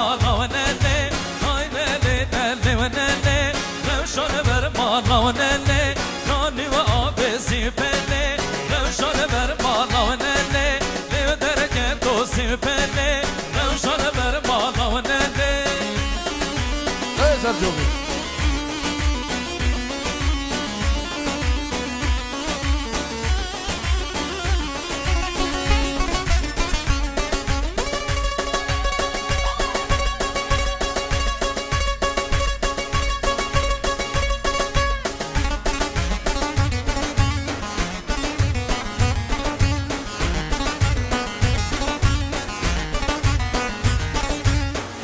مالا و ننه های ننه ننه و ننه روشان بر مالا و ننه نانی و آب سیپنه روشان بر مالا و ننه لیو درگه تو سیپنه روشان بر مالا و ننه سرجوبی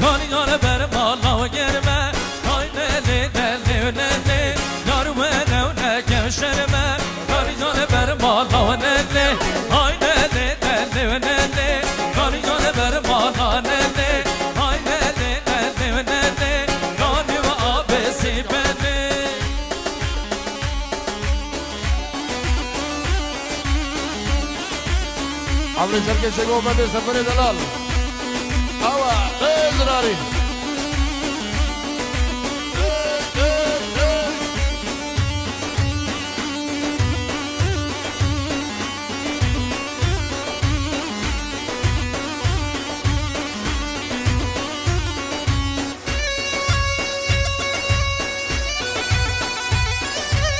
کانیان بر مالا و گرمه های ننه ننه و ننه یارو نو نگه شرمه کانیان بر مالا و ننه های ننه ننه و ننه کانیان بر مالا ننه های ننه ننه و ننه نانی و آب سیبنه عمري سركشة جوه بدر سفر دلال هوا ازراري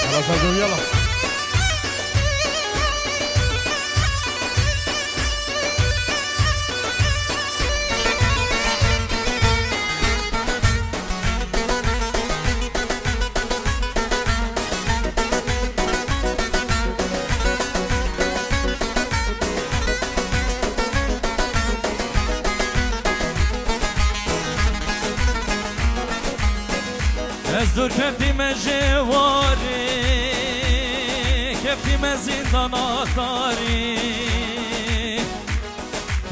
يلا سرجو يلا از دور کفتیم جواری کفتیم زندان آتاری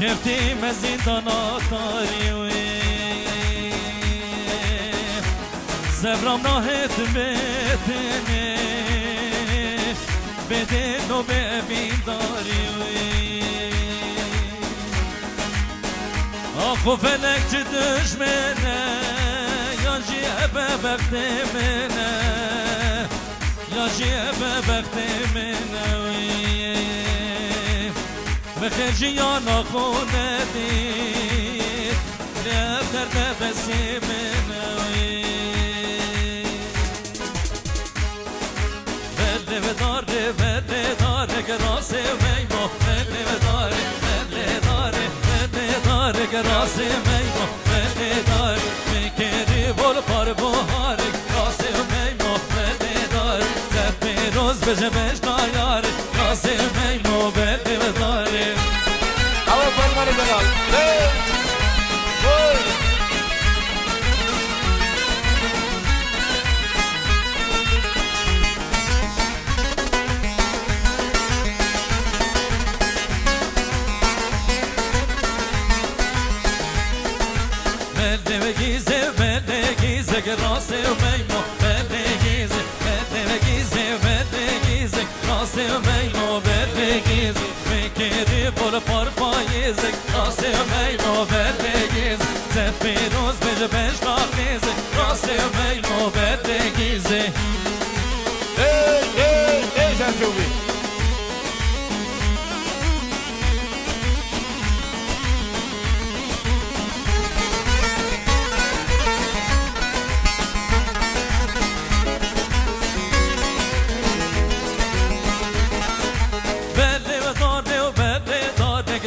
کفتیم زندان آتاری زبرام ناهت بتنه بدن و ببین داری آخو فلک چه دشمنه یا جیب بخت منه یا جیب بخت منه بخیر جیانا خونه دید لیفتر نفسی منه بله بداره بله داره گراسی میمو بله بداره بله داره بله داره گراسی میمو بله داره میکری بول پار بوهاره گراسی میمو بله داره زد روز بجه بجنا یاره گراسی میمو بله بداره هوا فرماني دلال راسه و میمو بدگیزه بدگیزه بدگیزه راسه و میمو بدگیزه میکری بول پر پاییزه راسه و میمو بدگیزه زد پیروز بجه بشناخیزه راسه و میمو بدگیزه ey Serjubi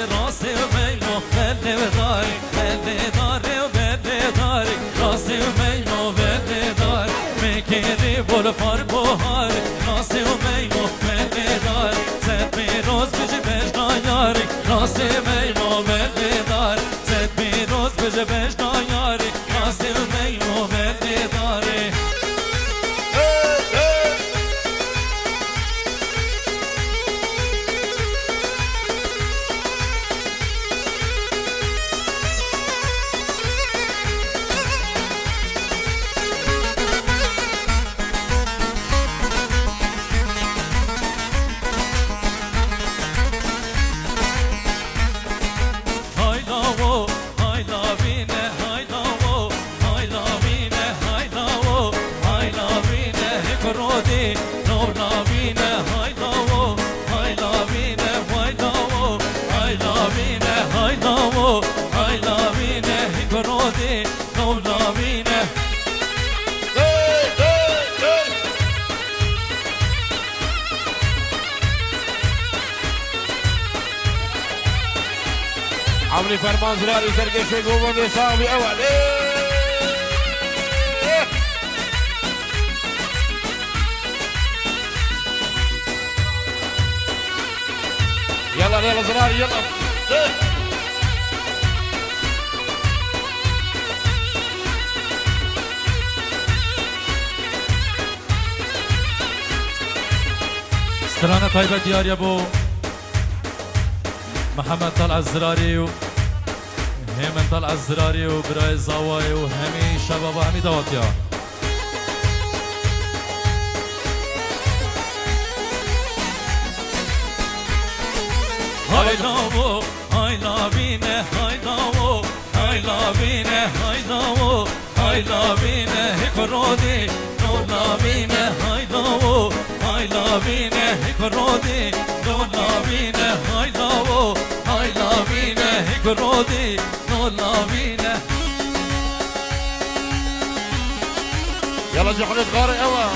راسه و میمو بله داری بله داره و بله داری راسه و میمو بله داری میکری بول پار بوهاری راسه و میمو بله داری زد بیروز بجه بجنا یاری راسه و میمو بله داری زد بیروز بجه بجنا یاری راسه و میمو بله داری hayla رودي نولابينه عمري فرمان زراري سرقشي قومه بيصابي اول يلا يلا زراري يلا سترانة طيبة ديار يا ابو محمد طلع الزراري هيمن طلع الزراري وبراي الزواي وهمي شباب همي دواتيا هاي لاو هاي لابينه هاي لاو هاي لابينه هاي لاو هاي لابينه هيك نو لابينه هاي لاو هاي لابينه هيك نو لابينه هاي لاو هاي لابينه هيك نو لابينه يلا جحنة قارئ اول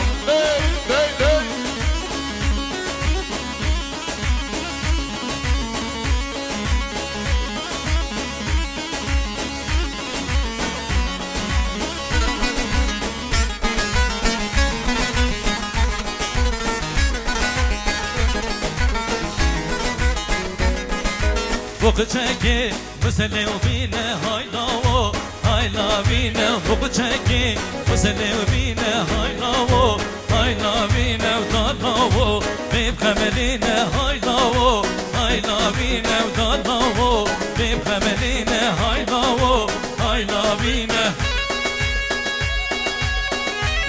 بوقچکی مسله و بینه های لاو های لا بینه بوقچکی مسله و بینه های لاو های لا بینه و دار لاو بیب خملینه های لاو های لا بینه و دار لاو بیب خملینه های لاو های لا بینه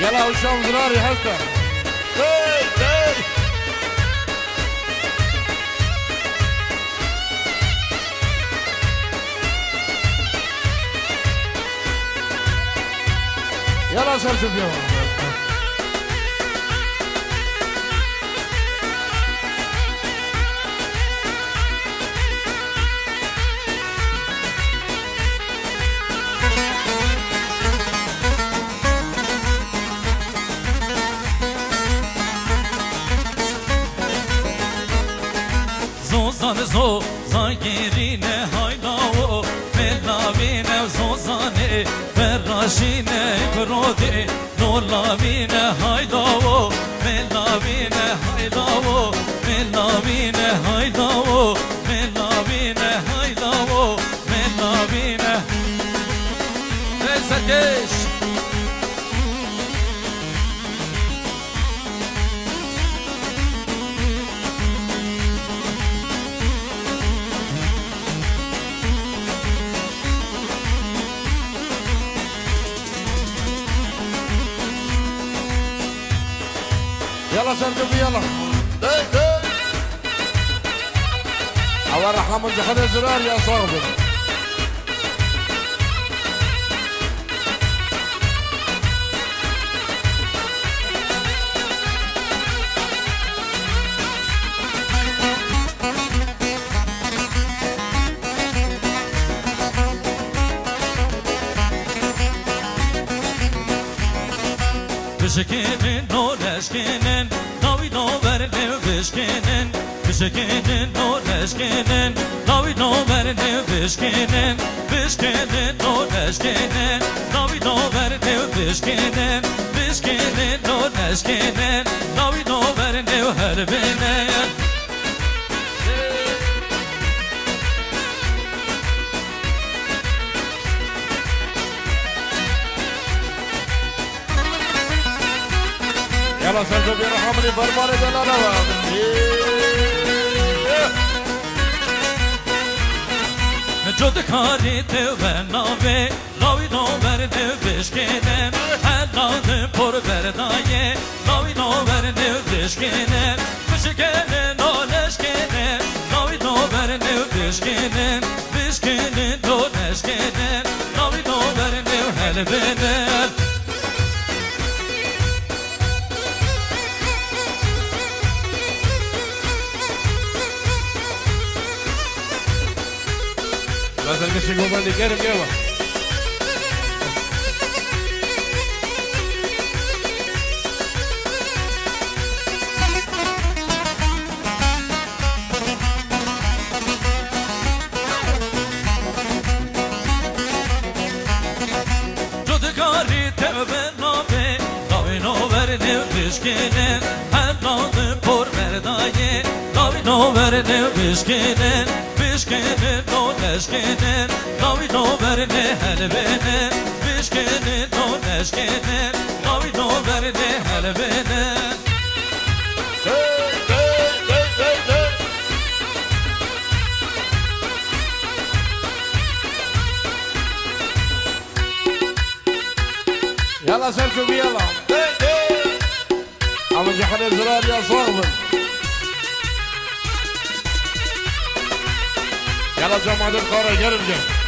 يلا وشام زراري حسن يلا صار شوف يوم زوزان گیرینه های لاو ملابینه زوزانه فراشینه کرودی نولابینه های لاو ملابینه های لاو ملابینه های لاو ملابینه های لاو ملابینه سرکش يلا سرقوا يلا أول رحمة جحد الزرار يا صاحبي بشكنن نولشكنن ناوي نوبر نو بشكنن بشكنن نولشكنن ناوي نوبر نو بشكنن بشكنن نولشكنن ناوي نوبر نو بشكنن بشكنن نولشكنن ناوي نوبر نو هربنن يلا سرقوا يا رحمة فرمان دلالة جد کاری تو بنابه لاوی نوبر نو بشکنن حلال پر بردایه لاوی نوبر نو بشکنن بشکنن نولشکنن لاوی نوبر نو بشکنن بشکنن نولشکنن لاوی نوبر نو هلبنن لازم نشيل هو اللي قرب يلا tövbe nabe Davino verne vişkene Hem nadı por merdaye Davino verne vişkene Vişkene no neşkene Davino verne helvene Vişkene no neşkene Davino verne helvene يلا سلكم يلا عم جحر الزرار يا صاغبن يلا جماعة القارة جرجة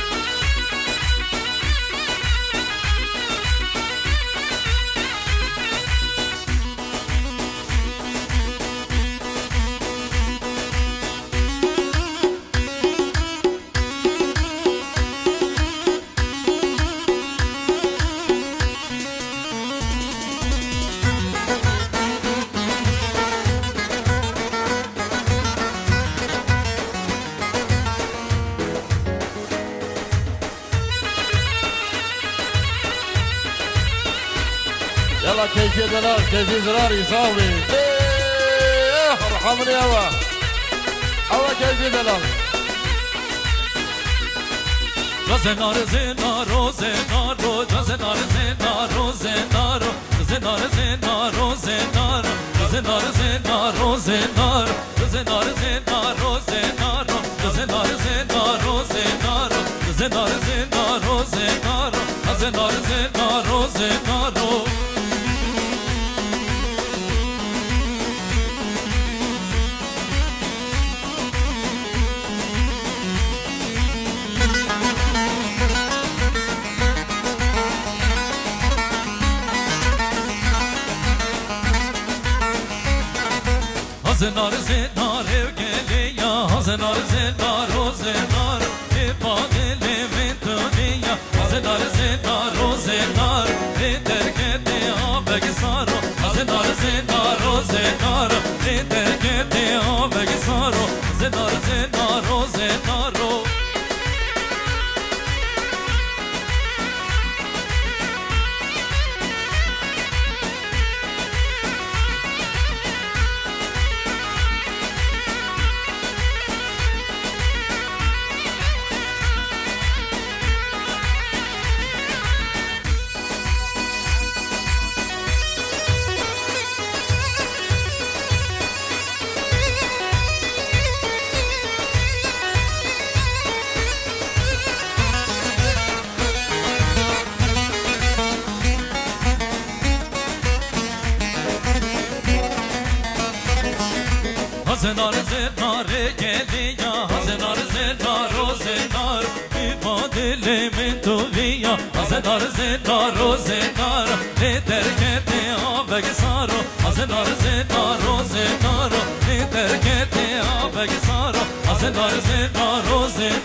يلا كيفية دلال كيفية زرار يساوي ارحمني يابا الله كيفية دلال Zenar zenaro zenaro Zenar zenaro zenaro Zenar zenaro zenaro Zenar zenaro zenaro Zenar zenaro zenaro Zenar zenaro zenaro Zenar zenaro zenaro Zenar zenaro zenaro Zenar zenar ev gele ya Zenar zenar o zenar İfadeli min dünya Zenar zenar o zenar Terketi abeg saro Zenar zenar o zenar Terketi abeg saro Zenar zenar o zenar Zenar zenar geli ya Zenar zenar o zenar İfadeli min dünya Zenar zenar o zenar Terketi abeg saro Zenar zenar o zenar Terketi abeg saro Zenar zenar o zenar